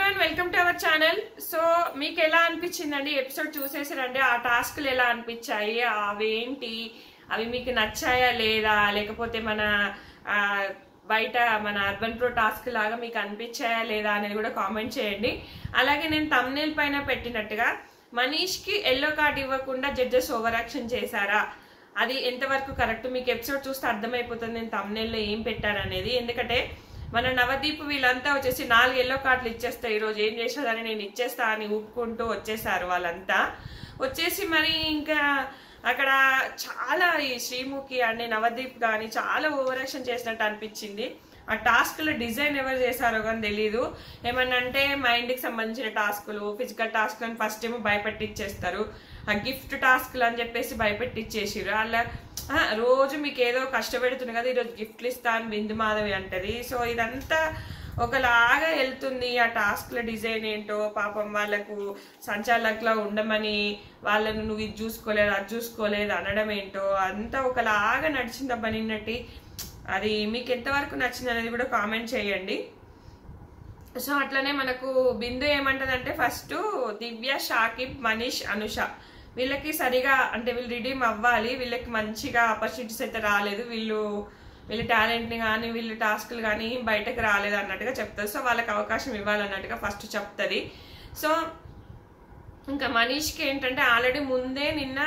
Everyone welcome to our channel. So మీకు ఎలా అనిపించిందండి ఎపిసోడ్ చూసేసారండి? ఆ టాస్క్లు ఎలా అనిపించాయి, అవేంటి, అవి మీకు నచ్చాయా లేదా, లేకపోతే మన బయట మన అర్బన్ ప్రో టాస్క్ లాగా మీకు అనిపించాయా లేదా అనేది కూడా కామెంట్ చేయండి. అలాగే నేను థంబ్నెయిల్ పైన పెట్టినట్టుగా మనీష్కి ఎల్లో కార్డ్ ఇవ్వకుండా జడ్జెస్ ఓవర్ యాక్షన్ చేశారా, అది ఎంతవరకు కరెక్ట్ మీకు ఎపిసోడ్ చూస్తే అర్థమైపోతుంది నేను థంబ్నెయిల్లో ఏం పెట్టాను అనేది. ఎందుకంటే మన నవదీప్ వీళ్ళంతా వచ్చేసి 4 ఎల్లో కార్డులు ఇచ్చేస్తా, ఈరోజు ఏం చేసేదని నేను ఇచ్చేస్తా అని ఊపుకుంటూ వచ్చేసారు. వాళ్ళంతా వచ్చేసి మరి ఇంకా అక్కడ చాలా ఈ శ్రీముఖి అండ్ నవదీప్ కానీ చాలా ఓవర్ యాక్షన్ చేసినట్టు అనిపించింది. ఆ టాస్క్ల డిజైన్ ఎవరు చేశారో కానీ తెలీదు. ఏమన్నంటే మైండ్కి సంబంధించిన టాస్కులు, ఫిజికల్ టాస్క్లను ఫస్ట్ ఏమో భయపెట్టిచ్చేస్తారు, ఆ గిఫ్ట్ టాస్క్లు అని చెప్పేసి భయపెట్టిచ్చేసారు. అలా రోజు మీకు ఏదో కష్టపెడుతుంది కదా, ఈరోజు గిఫ్ట్లు ఇస్తాను బిందు మాధవి అంటది. సో ఇదంతా ఒకలాగా వెళ్తుంది. ఆ టాస్క్ల డిజైన్ ఏంటో, పాపం వాళ్ళకు సంచాలకులా ఉండమని వాళ్ళను నువ్వు ఇది చూసుకోలేదు అది చూసుకోలేదు అనడం ఏంటో అంతా ఒకలాగా నడిచిందబ్బా నిన్నటి. అది మీకు ఎంతవరకు నచ్చింది అనేది కూడా కామెంట్ చేయండి. సో అట్లనే మనకు బిందు ఏమంటదంటే ఫస్ట్ దివ్య, షాకిబ్, మనీష్, అనుష వీళ్ళకి సరిగా అంటే వీళ్ళు రిడీమ్ అవ్వాలి, వీళ్ళకి మంచిగా ఆపర్చునిటీస్ అయితే రాలేదు, వీళ్ళ టాలెంట్ని కానీ వీళ్ళ టాస్క్లు కానీ బయటకు రాలేదు అన్నట్టుగా చెప్తుంది. సో వాళ్ళకి అవకాశం ఇవ్వాలన్నట్టుగా ఫస్ట్ చెప్తుంది. సో ఇంకా మనీష్కి ఏంటంటే ఆల్రెడీ ముందే నిన్న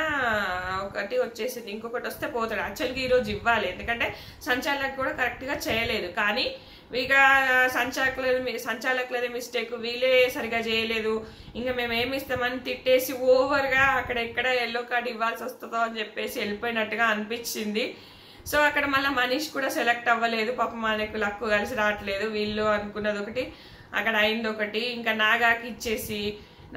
ఒకటి వచ్చేసింది, ఇంకొకటి వస్తే పోతాడు. యాక్చువల్గా ఈరోజు ఇవ్వాలి, ఎందుకంటే సంచాలకులు కూడా కరెక్ట్గా చేయలేదు. కానీ ఇక సంచాలకులదే మిస్టేక్, వీళ్ళే సరిగా చేయలేదు, ఇంకా మేము ఏమి ఇస్తామని తిట్టేసి ఓవర్గా అక్కడ ఎక్కడ ఎల్లో కార్డ్ ఇవ్వాల్సి వస్తుందో అని చెప్పేసి వెళ్ళిపోయినట్టుగా అనిపించింది. సో అక్కడ మళ్ళీ మనీష్ కూడా సెలెక్ట్ అవ్వలేదు, పాపం మనకు లక్కు కలిసి రావట్లేదు. వీళ్ళు అనుకున్నది ఒకటి, అక్కడ అయింది ఒకటి. ఇంకా నాగాకి ఇచ్చేసి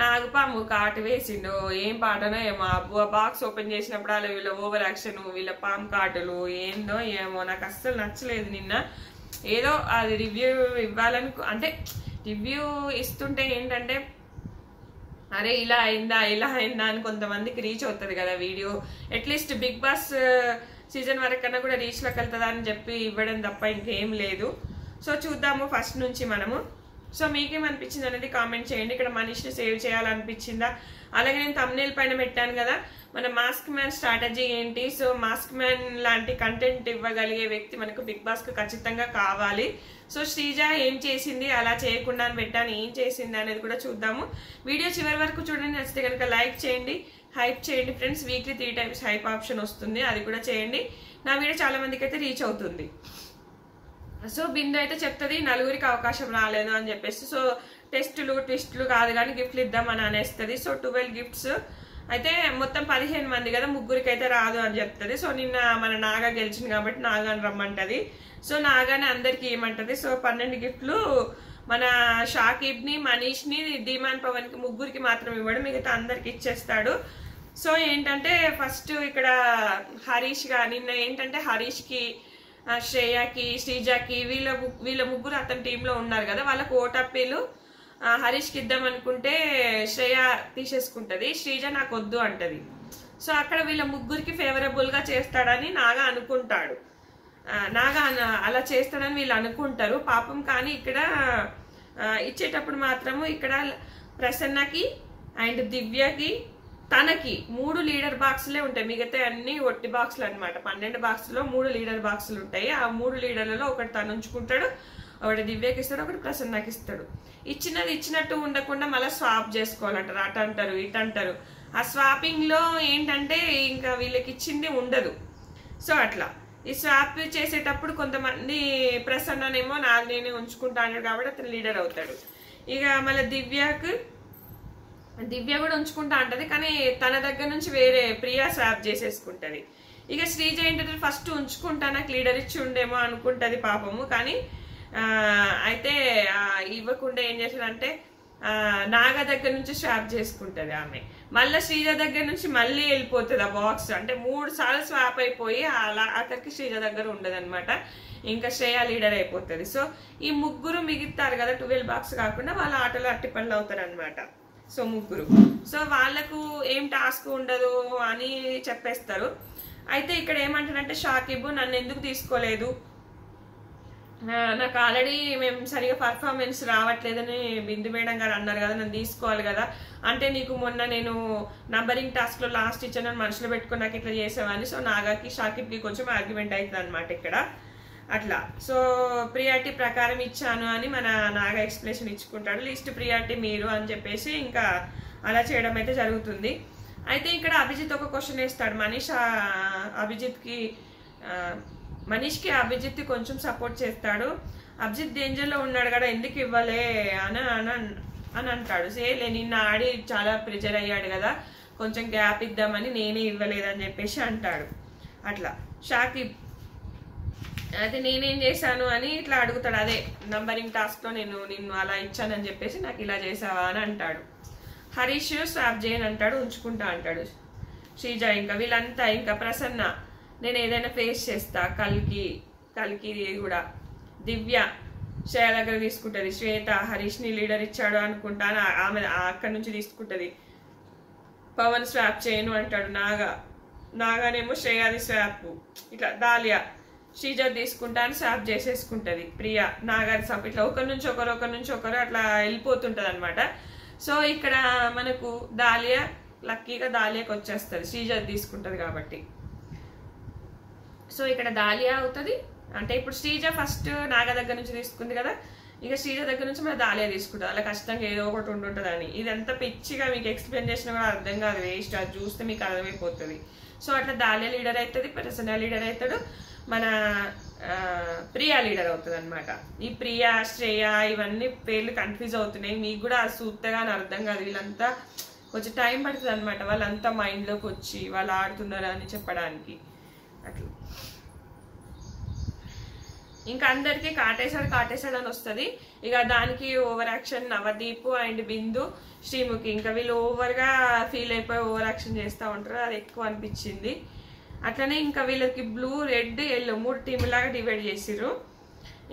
నాగుపాము కాటు వేసిండు, ఏం పాటనో ఏమో. బాక్స్ ఓపెన్ చేసినప్పుడు అలా వీళ్ళ ఓవర్ యాక్షన్, వీళ్ళ పాము కాటులు ఏందో ఏమో నాకు అస్సలు నచ్చలేదు నిన్న. ఏదో అది రివ్యూ ఇవ్వాలని అంటే రివ్యూ ఇస్తుంటే ఏంటంటే అరే ఇలా అయిందా ఇలా అయిందా అని కొంతమందికి రీచ్ అవుతుంది కదా video. At least Bigg Boss season వరకు కన్నా కూడా రీచ్లోకి వెళ్తుందా అని చెప్పి ఇవ్వడం తప్ప ఇంకేం లేదు. సో చూద్దాము ఫస్ట్ నుంచి మనము. సో మీకేమనిపించింది అనేది కామెంట్ చేయండి. ఇక్కడ మనీష్ని సేవ్ చేయాలనిపించిందా? అలాగే నేను థంబ్నెయిల్ పైన పెట్టాను కదా మన మాస్క్ మ్యాన్ స్ట్రాటజీ ఏంటి. సో మాస్క్ మ్యాన్ లాంటి కంటెంట్ ఇవ్వగలిగే వ్యక్తి మనకు బిగ్ బాస్కు ఖచ్చితంగా కావాలి. సో శ్రీజ ఏం చేసింది, అలా చేయకుండా పెట్టాను, ఏం చేసింది అనేది కూడా చూద్దాము. వీడియో చివరి వరకు చూడండి. నచ్చితే కనుక లైక్ చేయండి, హైప్ చేయండి friends. Weekly 3 times hype option వస్తుంది, అది కూడా చేయండి. నా వీడియో చాలా మందికి అయితే రీచ్ అవుతుంది. సో బిందు అయితే చెప్తుంది నలుగురికి అవకాశం రాలేదు అని చెప్పేసి. సో టెస్టులు ట్విస్టులు కాదు కానీ గిఫ్ట్లు ఇద్దామని అనేస్తుంది. సో 12 గిఫ్ట్స్ అయితే మొత్తం 15 మంది కదా, ముగ్గురికి అయితే రాదు అని చెప్తుంది. సో నిన్న మన నాగా గెలిచింది కాబట్టి నాగాని రమ్మంటది. సో నాగాని అందరికి ఏమంటది. సో 12 గిఫ్ట్లు మన షాకిబ్ని, మనీష్ని, ధీమాన్ పవన్కి ముగ్గురికి మాత్రం ఇవ్వడం, మిగతా అందరికి ఇచ్చేస్తాడు. సో ఏంటంటే ఫస్ట్ ఇక్కడ హరీష్ గా నిన్న ఏంటంటే హరీష్కి, శ్రేయకి, శ్రీజకి వీళ్ళ ముగ్గురు అతని టీంలో ఉన్నారు కదా, వాళ్ళకు ఓటప్పీలు హరీష్కి ఇద్దాం అనుకుంటే శ్రేయ తీసేసుకుంటది, శ్రీజ నాకు వద్దు అంటది. సో అక్కడ వీళ్ళ ముగ్గురికి ఫేవరబుల్ గా చేస్తాడని నాగా అనుకుంటాడు, నాగా అలా చేస్తాడని వీళ్ళు అనుకుంటారు పాపం. కానీ ఇక్కడ ఇచ్చేటప్పుడు మాత్రము ఇక్కడ ప్రసన్నకి అండ్ దివ్యకి తనకి 3 లీడర్ బాక్సులే ఉంటాయి, మిగతా అన్ని ఒట్టి బాక్సులు అనమాట. 12 బాక్సులో 3 లీడర్ బాక్సులు ఉంటాయి. ఆ 3 లీడర్లలో ఒకటి తను ఉంచుకుంటాడు, ఒకటి దివ్యకి ఇస్తాడు, ఒకటి ప్రసన్నకి ఇస్తాడు. ఇచ్చినది ఇచ్చినట్టు ఉండకుండా మళ్ళీ స్వాప్ చేసుకోవాలంటారు, అటు అంటారు ఇటు అంటారు. ఆ స్వాపింగ్ లో ఏంటంటే ఇంకా వీళ్ళకి ఇచ్చింది ఉండదు. సో అట్లా ఈ స్వాప్ చేసేటప్పుడు కొంతమంది ప్రసన్ననేమో నేనే ఉంచుకుంటా అన్నాడు కాబట్టి అతను లీడర్ అవుతాడు. ఇక మళ్ళీ దివ్య కూడా ఉంచుకుంటా అంటది, కానీ తన దగ్గర నుంచి వేరే ప్రియా స్వాప్ చేసేసుకుంటది. ఇక శ్రీజ ఏంటంటే ఫస్ట్ ఉంచుకుంటా నాకు లీడర్ ఇచ్చి ఉండేమో అనుకుంటది పాపము. కానీ అయితే ఇవ్వకుండా ఏం చేశాడంటే నాగ దగ్గర నుంచి స్వాప్ చేసుకుంటది ఆమె. మళ్ళీ శ్రీజ దగ్గర నుంచి మళ్ళీ వెళ్ళిపోతుంది ఆ బాక్స్. అంటే 3 సార్లు స్వాప్ అయిపోయి అలా అక్కడికి శ్రీజ దగ్గర ఉండదు అనమాట. ఇంకా శ్రేయ లీడర్ అయిపోతుంది. సో ఈ ముగ్గురు మిగుతారు కదా 12 బాక్స్ కాకుండా, వాళ్ళ ఆటలో అట్టి పనులు అవుతారు అనమాట. సో ముగ్గురు, సో వాళ్ళకు ఏం టాస్క్ ఉండదు అని చెప్పేస్తారు. అయితే ఇక్కడ ఏమంటాడంటే షాకిబ్ నన్ను ఎందుకు తీసుకోలేదు, నాకు ఆల్రెడీ మేము సరిగా పర్ఫార్మెన్స్ రావట్లేదని బిందు మేడం గారు అన్నారు కదా, నన్ను తీసుకోవాలి కదా, అంటే నీకు మొన్న నేను నంబరింగ్ టాస్క్లో లాస్ట్ ఇచ్చాను మనసులో పెట్టుకుని నాకు ఇట్లా చేసావని. సో నాగాకి షాకిబ్కి కొంచెం ఆర్గ్యుమెంట్ అవుతుంది అనమాట ఇక్కడ అట్లా. సో ప్రియారిటీ ప్రకారం ఇచ్చాను అని మన నాగా ఎక్స్ప్లెనేషన్ ఇచ్చుకుంటాడు, లిస్ట్ ప్రియారిటీ మీరు అని చెప్పేసి ఇంకా అలా చేయడం అయితే జరుగుతుంది. అయితే ఇక్కడ అభిజిత్ ఒక క్వశ్చన్ వేస్తాడు, మనీష్కి అభిజిత్ కొంచెం సపోర్ట్ చేస్తాడు. అభిజిత్ డేంజర్లో ఉన్నాడు కదా ఎందుకు ఇవ్వలే అని అంటాడు. సేలే నిన్న ఆడి చాలా ప్రెజర్ అయ్యాడు కదా, కొంచెం గ్యాప్ ఇద్దామని నేనే ఇవ్వలేదని చెప్పేసి అంటాడు. అట్లా షాకిబ్ అయితే నేనేం చేశాను అని ఇట్లా అడుగుతాడు, అదే నంబరింగ్ టాస్క్లో నేను నిన్ను అలా ఇచ్చానని చెప్పేసి నాకు ఇలా చేసావా అని అంటాడు. హరీష్ స్వాప్ చేయని అంటాడు, ఉంచుకుంటా అంటాడు. శ్రీజ ఇంకా వీళ్ళంతా ఇంకా ప్రసన్న నేను ఏదైనా ఫేస్ చేస్తా, కల్కి కూడా దివ్య శ్రేయ దగ్గర తీసుకుంటుంది, శ్వేత హరీష్ని లీడర్ ఇచ్చాడు అనుకుంటా ఆమె అక్కడి నుంచి తీసుకుంటుంది. పవన్ స్వాప్ చేయను అంటాడు, నాగానేమో శ్రేయాది స్వాప్, ఇట్లా దాలియా శ్రీజ తీసుకుంటా అని స్వాప్ చేసేసుకుంటుంది. ప్రియా నాగాది స్వాప్, ఇట్లా ఒకరి నుంచి ఒకరు అట్లా వెళ్ళిపోతుంటది అనమాట. సో ఇక్కడ మనకు దాలియా లక్కీగా దాలియాకి వచ్చేస్తుంది, శ్రీజ తీసుకుంటది కాబట్టి. సో ఇక్కడ దాలియా అవుతుంది, అంటే ఇప్పుడు శ్రీజ ఫస్ట్ నాగ దగ్గర నుంచి తీసుకుంది కదా, ఇక శ్రీజ దగ్గర నుంచి మన దాలియా తీసుకుంటుంది. అలా కష్టంగా ఏదో ఒకటి ఉంటుంటుంది అని. ఇదంతా పిచ్చిగా మీకు ఎక్స్ప్లెయిన్ చేసినా కూడా అర్థం కాదు, వేస్ట్, అది చూస్తే మీకు అర్థమైపోతుంది. సో అట్లా దాలియా లీడర్ అవుతుంది, ప్రసన్న లీడర్ అవుతాడు, మన ప్రియా లీడర్ అవుతుంది అనమాట. ఈ ప్రియా శ్రేయ ఇవన్నీ పేర్లు కన్ఫ్యూజ్ అవుతున్నాయి, మీకు కూడా సూత్తగా అర్థం కాదు. వీళ్ళంతా కొంచెం టైం పడుతుంది అనమాట, వాళ్ళంతా మైండ్లోకి వచ్చి వాళ్ళు ఆడుతున్నారు అని చెప్పడానికి అట్లా. ఇంకా అందరికి కాటేశాడు అని వస్తుంది. ఇక దానికి ఓవర్ యాక్షన్ నవదీప్ అండ్ బిందు శ్రీముఖి ఇంకా వీళ్ళు ఓవర్గా ఫీల్ అయిపోయి ఓవర్ యాక్షన్ చేస్తూ ఉంటారు, అది ఎక్కువ అనిపించింది. అట్లనే ఇంకా వీళ్ళకి బ్లూ రెడ్ ఎల్లో 3 టీములాగా డివైడ్ చేసిర్రు.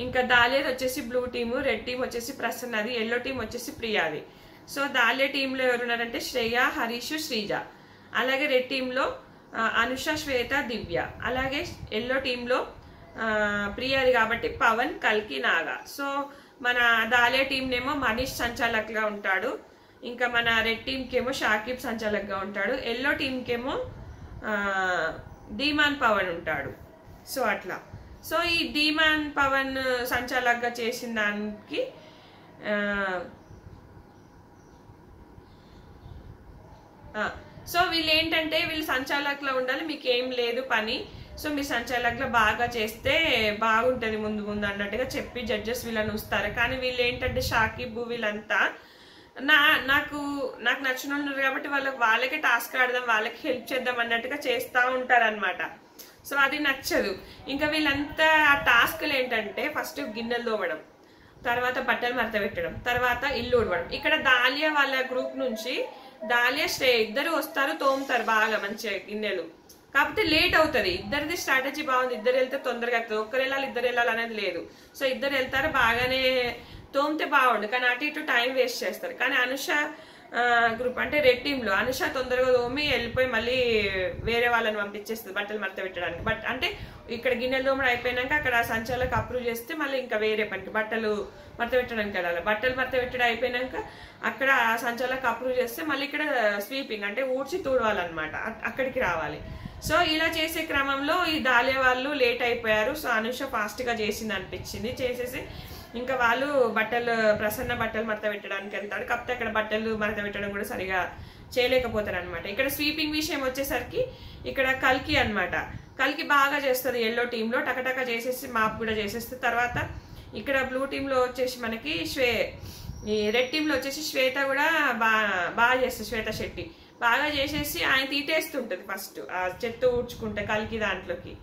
ఇంకా దాలియాది వచ్చేసి బ్లూ టీము, రెడ్ టీం వచ్చేసి ప్రసన్నది, ఎల్లో టీం వచ్చేసి ప్రియాది. సో దాలియా టీంలో ఎవరున్నారంటే శ్రేయ హరీష్ శ్రీజ, అలాగే రెడ్ టీంలో అనుష శ్వేత దివ్య, అలాగే ఎల్లో టీంలో ప్రియాది కాబట్టి పవన్ కల్కి నాగా. సో మన దాలియా టీంనేమో మనీష్ సంచాలక్గా ఉంటాడు, ఇంకా మన రెడ్ టీంకేమో షాకిబ్ సంచాలక్గా ఉంటాడు, ఎల్లో టీంకేమో ధీమాన్ పవన్ ఉంటాడు. సో అట్లా. సో ఈ ధీమాన్ పవన్ సంచాలక్గా చేసిన దానికి సో వీళ్ళు ఏంటంటే వీళ్ళు సంచాలకులో ఉండాలి, మీకు ఏం లేదు పని, సో మీ సంచాలకులో బాగా చేస్తే బాగుంటుంది ముందు అన్నట్టుగా చెప్పి జడ్జెస్ వీళ్ళని వస్తారు. కానీ వీళ్ళు ఏంటంటే షాకిబ్ వీళ్ళంతా నాకు నచ్చిన ఉన్నారు కాబట్టి వాళ్ళకే టాస్క్ ఆడదాం, వాళ్ళకి హెల్ప్ చేద్దాం అన్నట్టుగా చేస్తూ ఉంటారనమాట. సో అది నచ్చదు. ఇంకా వీళ్ళంతా ఆ టాస్క్లు ఏంటంటే ఫస్ట్ గిన్నెలు తోమడం, తర్వాత బట్టలు మడత పెట్టడం, తర్వాత ఇల్లు ఊడవడం. ఇక్కడ దాలియా వాళ్ళ గ్రూప్ నుంచి దాలియా శ్రేయ ఇద్దరు వస్తారు, తోముతారు బాగా మంచిగా గిన్నెలు, కాకపోతే లేట్ అవుతుంది. ఇద్దరిది స్ట్రాటజీ బాగుంది, ఇద్దరు వెళ్తే తొందరగా అవుతుంది, ఒక్కరు వెళ్ళాలి ఇద్దరు వెళ్ళాలి అనేది లేదు. సో ఇద్దరు వెళ్తారు, బాగానే తోమితే బాగుండు, కానీ అటు ఇటు టైం వేస్ట్ చేస్తారు. కానీ అనుష గ్రూప్ అంటే రెడ్ టీంలో అనుష తొందరగా తోమి వెళ్ళిపోయి మళ్ళీ వేరే వాళ్ళని పంపించేస్తుంది బట్టలు మడత పెట్టడానికి. బట్ అంటే ఇక్కడ గిన్నెలు తోమడం అయిపోయినాక అక్కడ సంచాలకు అప్రూవ్ చేస్తే మళ్ళీ ఇంకా వేరే పనికి బట్టలు మడత పెట్టడానికి వెళ్ళాలి. బట్టలు మడత పెట్టడం అయిపోయినాక అక్కడ సంచాలకు అప్రూవ్ చేస్తే మళ్ళీ ఇక్కడ స్వీపింగ్ అంటే ఊడ్చి తూడవాలన్నమాట, అక్కడికి రావాలి. సో ఇలా చేసే క్రమంలో ఈ దాలియా వాళ్ళు లేట్ అయిపోయారు. సో అనుష ఫాస్ట్గా చేసింది అనిపించింది, చేసేసి ఇంకా వాళ్ళు ప్రసన్న బట్టలు మడత పెట్టడానికి వెళ్తాడు, కాకపోతే అక్కడ బట్టలు మడత పెట్టడం కూడా సరిగా చేయలేకపోతారు అనమాట. ఇక్కడ స్వీపింగ్ విషయం వచ్చేసరికి ఇక్కడ కల్కి అనమాట, కల్కి బాగా చేస్తుంది ఎల్లో టీంలో, టకటక చేసేసి మాప్ కూడా చేసేస్తే. తర్వాత ఇక్కడ బ్లూ టీంలో వచ్చేసి మనకి ఈ రెడ్ టీంలో వచ్చేసి శ్వేత కూడా బాగా చేస్తుంది, శ్వేత శెట్టి బాగా చేసేసి ఆయన తీటేస్తుంటది ఫస్ట్ ఆ చెత్త ఊడ్చుకుంటే కల్కి దాంట్లోకి.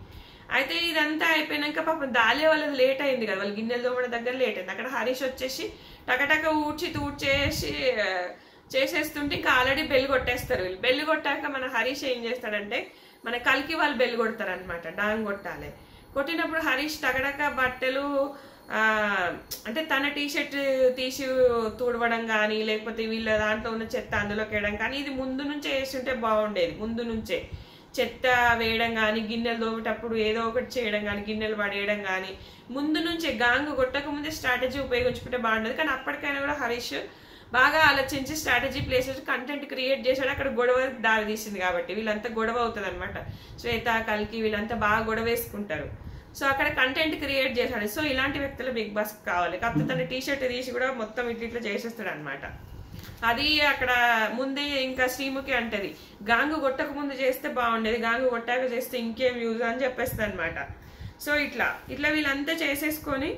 అయితే ఇదంతా అయిపోయినాక పాపం దాలియా వాళ్ళది లేట్ అయింది కదా, వాళ్ళు గిన్నెలు తోమడం దగ్గర లేట్ అయింది. అక్కడ హరీష్ వచ్చేసి టకటక చేసేస్తుంటే ఇంకా ఆల్రెడీ బెల్ కొట్టేస్తారు వీళ్ళు. బెల్ కొట్టాక మన హరీష్ ఏం చేస్తాడంటే మన కల్కి వాళ్ళు బెల్ కొడతారు అనమాట, డాంగ్ కొట్టాలి. కొట్టినప్పుడు హరీష్ టకటక బట్టలు అంటే తన టీషర్ట్ తీసి తుడవడం కానీ లేకపోతే వీళ్ళ దాంట్లో ఉన్న చెత్త అందులోకి వేయడం కానీ ఇది ముందు నుంచే వేస్తుంటే బాగుండేది. ముందు నుంచే చెత్త వేయడం కానీ, గిన్నెలు దోమేటప్పుడు ఏదో ఒకటి చేయడం కానీ, గిన్నెలు పడేయడం కానీ ముందు నుంచే గాంగు కొట్టక ముందే స్ట్రాటజీ ఉపయోగించుకుంటే బాగుండదు. కానీ అప్పటికైనా కూడా హరీష్ బాగా ఆలోచించి స్ట్రాటజీ ప్లేసెస్ కంటెంట్ క్రియేట్ చేశాడు. అక్కడ గొడవ దారి తీసింది కాబట్టి వీళ్ళంతా గొడవ అవుతుంది అనమాట. శ్వేత, కల్కి వీళ్ళంతా బాగా గొడవ వేసుకుంటారు. సో అక్కడ కంటెంట్ క్రియేట్ చేశాడు. సో ఇలాంటి వ్యక్తులు బిగ్ బాస్ కావాలి. కాకపోతే తన టీషర్ట్ తీసి కూడా మొత్తం ఇట్లా చేసేస్తాడు అనమాట. అది అక్కడ ముందే ఇంకా శ్రీముఖి అంటది, గాంగు కొట్టక ముందు చేస్తే బాగుండేది, గాంగు కొట్టాక చేస్తే ఇంకేం యూజ్ అని చెప్పేస్తుంది అనమాట. సో ఇట్లా వీళ్ళంతా చేసేసుకొని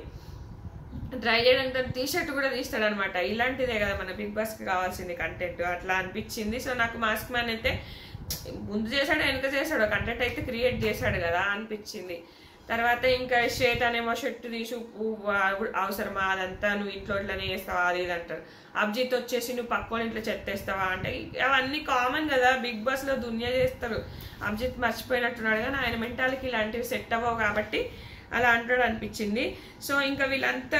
ట్రై చేయడానికి తన టీషర్ట్ కూడా తీస్తాడు అనమాట. ఇలాంటిదే కదా మన బిగ్ బాస్ కి కావాల్సింది కంటెంట్, అట్లా అనిపించింది. సో నాకు మాస్క్ మ్యాన్ అయితే ముందు చేశాడు వెనుక చేశాడు, కంటెంట్ అయితే క్రియేట్ చేశాడు కదా అనిపించింది. తర్వాత ఇంకా శ్వేత అనేమో షర్ట్ తీసి అవసరమా అదంతా, నువ్వు ఇంట్లో ఇట్లనే చేస్తావా అది ఇది అంటారు. అభిజిత్ వచ్చేసి నువ్వు పక్కన ఇంట్లో చెత్తేస్తావా అంటే అవన్నీ కామన్ కదా, బిగ్ బాస్ లో దునియా చేస్తారు. అభిజిత్ మర్చిపోయినట్టున్నాడు కానీ ఆయన మెంటాలిటీ ఇలాంటివి సెట్ అవ్వవు కాబట్టి అలా అంటాడు అనిపించింది. సో ఇంకా వీళ్ళంతా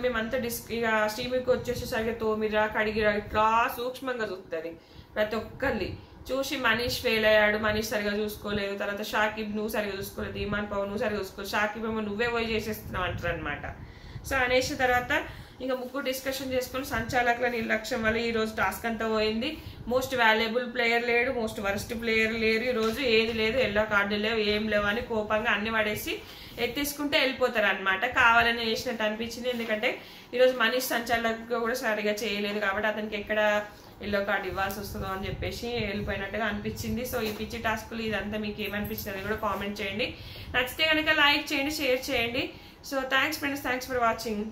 మేమంతా ఇక శ్రీముఖి వచ్చేసి సరిగ్గా తోమిరా కడిగిరా ఇట్లా సూక్ష్మంగా చూస్తుంది ప్రతి ఒక్కరిని చూసి. మనీష్ ఫెయిల్ అయ్యాడు, మనీష్ సరిగా చూసుకోలేదు. తర్వాత షాకిబ్ నువ్వు సరిగా చూసుకోలేదు, ఇమాన్ పవన్ నువ్వు సరిగా చూసుకోలేదు, షాకిబ్ ఏమో నువ్వే పోయి చేసేస్తున్నావు అంటారు అనమాట. సో అనేసిన తర్వాత ఇంకా ముగ్గురు డిస్కషన్ చేసుకుని సంచాలకుల నిర్లక్ష్యం వల్ల ఈ రోజు టాస్క్ అంతా పోయింది. మోస్ట్ వాల్యుబుల్ ప్లేయర్ లేడు, మోస్ట్ వరస్ట్ ప్లేయర్ లేరు, ఈ రోజు ఏది లేదు, ఎల్లో కార్డు లేవు, ఏం లేవు అని కోపంగా అన్ని పడేసి ఎత్తేసుకుంటే వెళ్ళిపోతారు అనమాట. కావాలని చేసినట్టు అనిపించింది. ఎందుకంటే ఈరోజు మనీష్ సంచాలకుగా కూడా సరిగా చేయలేదు కాబట్టి అతనికి ఎక్కడ ఎల్లో కార్డు ఇవ్వాల్సి వస్తుందో అని చెప్పేసి వెళ్ళిపోయినట్టుగా అనిపించింది. సో ఈ పిచ్చి టాస్క్లు ఇదంతా మీకు ఏమనిపించింది కూడా కామెంట్ చేయండి. నచ్చితే కనుక లైక్ చేయండి, షేర్ చేయండి. So thanks friends, thanks for watching.